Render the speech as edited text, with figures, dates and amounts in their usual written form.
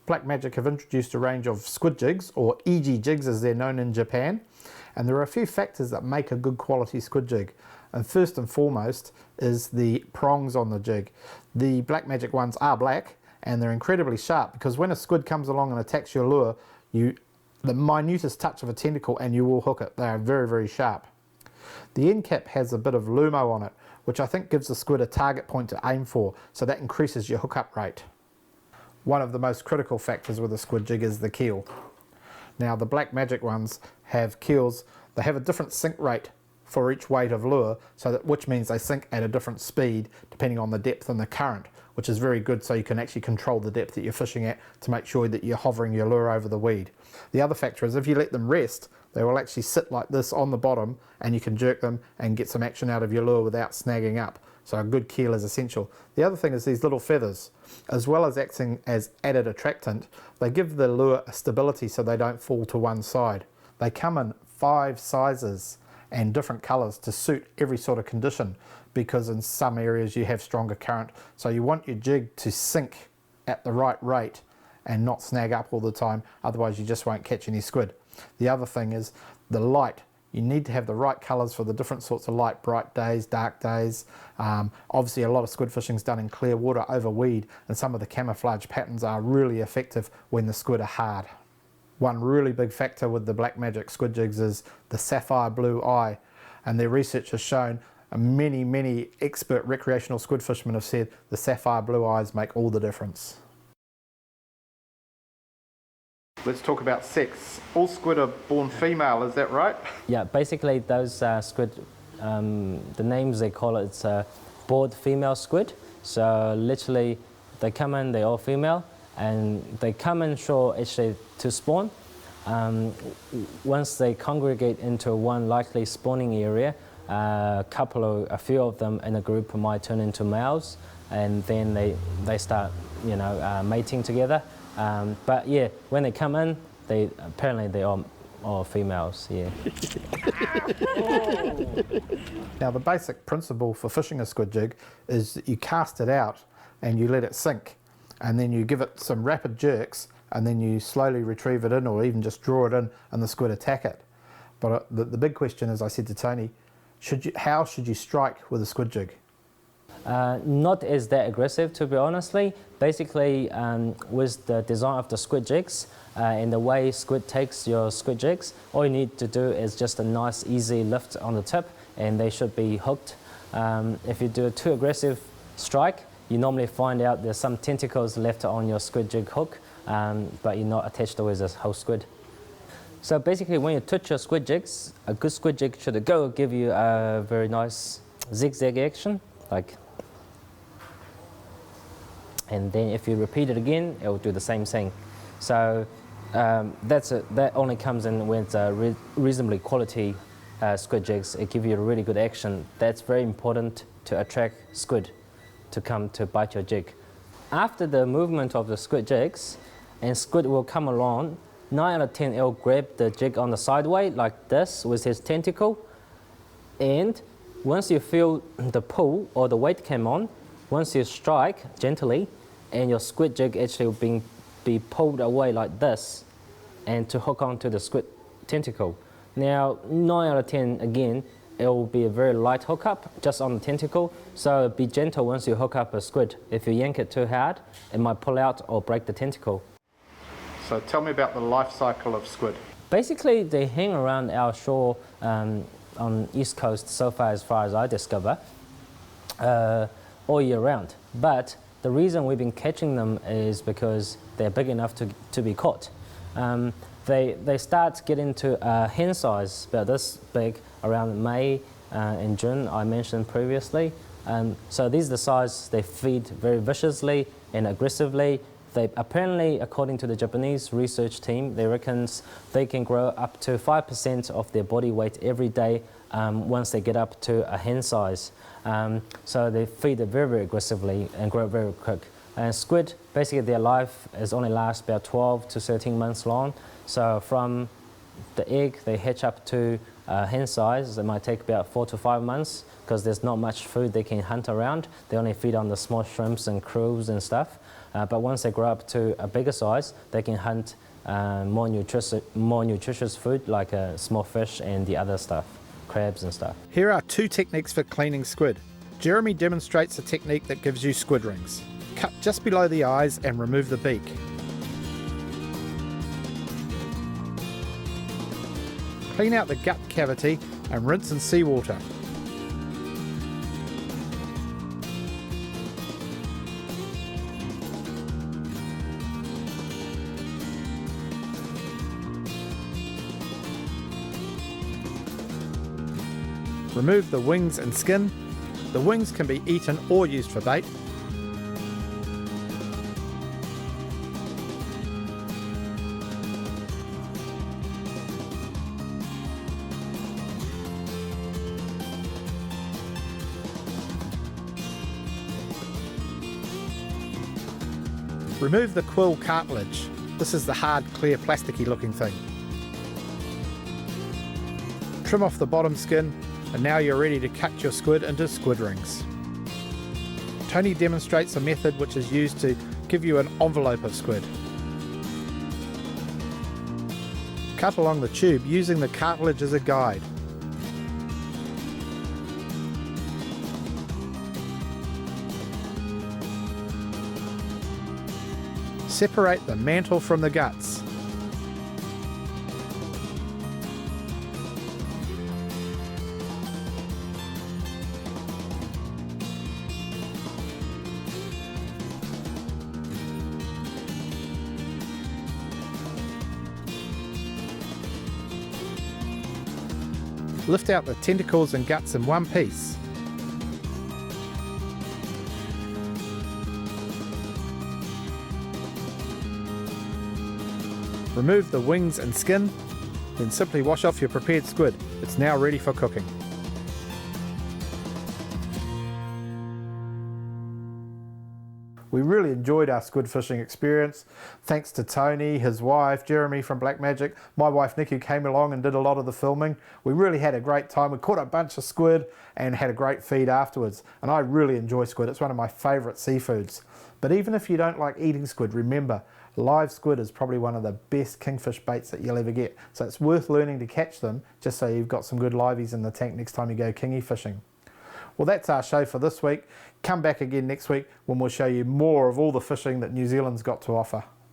Black Magic have introduced a range of squid jigs, or EG jigs as they're known in Japan, and there are a few factors that make a good quality squid jig. And first and foremost is the prongs on the jig. The Black Magic ones are black and they're incredibly sharp, because when a squid comes along and attacks your lure, the minutest touch of a tentacle and you will hook it. They are very, very sharp. The end cap has a bit of lumo on it, which I think gives the squid a target point to aim for, so that increases your hookup rate. One of the most critical factors with a squid jig is the keel. Now the Black Magic ones have keels, they have a different sink rate for each weight of lure, which means they sink at a different speed depending on the depth and the current, which is very good, so you can actually control the depth that you're fishing at to make sure that you're hovering your lure over the weed. The other factor is if you let them rest, they will actually sit like this on the bottom and you can jerk them and get some action out of your lure without snagging up. So a good keel is essential. The other thing is these little feathers. As well as acting as added attractant, they give the lure a stability so they don't fall to one side. They come in 5 sizes and different colours to suit every sort of condition, because in some areas you have stronger current. So you want your jig to sink at the right rate and not snag up all the time, otherwise you just won't catch any squid. The other thing is the light. You need to have the right colours for the different sorts of light, bright days, dark days. Obviously a lot of squid fishing is done in clear water over weed, and some of the camouflage patterns are really effective when the squid are hard. One really big factor with the Black Magic squid jigs is the sapphire blue eye, and their research has shown, many expert recreational squid fishermen have said the sapphire blue eyes make all the difference. Let's talk about sex. All squid are born female, is that right? Yeah, basically those squid, the names they call it, it's bored female squid. So literally they come in, they're all female, and they come in shore actually to spawn. Once they congregate into one likely spawning area, a few of them in a group might turn into males, and then they start, mating together. But yeah, when they come in, apparently they're all females. Yeah. Now the basic principle for fishing a squid jig is that you cast it out and you let it sink, and then you give it some rapid jerks, and then you slowly retrieve it in, or even just draw it in and the squid attack it. But the big question, as I said to Tony, how should you strike with a squid jig? Not as that aggressive, to be honestly. Basically, with the design of the squid jigs and the way squid takes your squid jigs, all you need to do is just a nice easy lift on the tip and they should be hooked. If you do a too aggressive strike, you normally find out there's some tentacles left on your squid jig hook, but you're not attached to the whole squid. So basically, when you touch your squid jigs, a good squid jig should give you a very nice zigzag action, like. And then if you repeat it again, it will do the same thing. So that only comes in when it's a reasonably quality squid jigs. It gives you a really good action. That's very important to attract squid to come to bite your jig. After the movement of the squid jigs, and squid will come along, 9 out of 10 it will grab the jig on the sideway like this with his tentacle, and once you feel the pull or the weight come on, once you strike gently, and your squid jig actually will be pulled away like this, and to hook onto the squid tentacle. Now, 9 out of 10, again, it will be a very light hookup just on the tentacle, so be gentle once you hook up a squid. If you yank it too hard, it might pull out or break the tentacle. So tell me about the life cycle of squid. Basically, they hang around our shore on East Coast so far as I discover, all year round. But the reason we've been catching them is because they're big enough to be caught. They start getting to hen size, about this big, around May and June, I mentioned previously. So these are the size they feed very viciously and aggressively. They apparently, according to the Japanese research team, they reckon they can grow up to 5% of their body weight every day once they get up to a hen size. So they feed it very, very aggressively and grow very quick. And squid, basically their life only lasts about 12 to 13 months long. So from the egg, they hatch up to hen size, it might take about 4 to 5 months because there's not much food they can hunt around. They only feed on the small shrimps and krill and stuff. But once they grow up to a bigger size, they can hunt more nutritious food like small fish and the other stuff, crabs and stuff. Here are 2 techniques for cleaning squid. Jeremy demonstrates a technique that gives you squid rings. Cut just below the eyes and remove the beak. Clean out the gut cavity and rinse in seawater. Remove the wings and skin. The wings can be eaten or used for bait. Remove the quill cartilage. This is the hard, clear, plasticky looking thing. Trim off the bottom skin, and now you're ready to cut your squid into squid rings. Tony demonstrates a method which is used to give you an envelope of squid. Cut along the tube using the cartilage as a guide. Separate the mantle from the guts. Lift out the tentacles and guts in one piece. Remove the wings and skin, then simply wash off your prepared squid. It's now ready for cooking. We really enjoyed our squid fishing experience. Thanks to Tony, his wife, Jeremy from Black Magic, my wife Nick who came along and did a lot of the filming. We really had a great time. We caught a bunch of squid and had a great feed afterwards. And I really enjoy squid. It's one of my favourite seafoods. But even if you don't like eating squid, remember, live squid is probably one of the best kingfish baits that you'll ever get. So it's worth learning to catch them just so you've got some good liveys in the tank next time you go kingy fishing. Well, that's our show for this week. Come back again next week when we'll show you more of all the fishing that New Zealand's got to offer.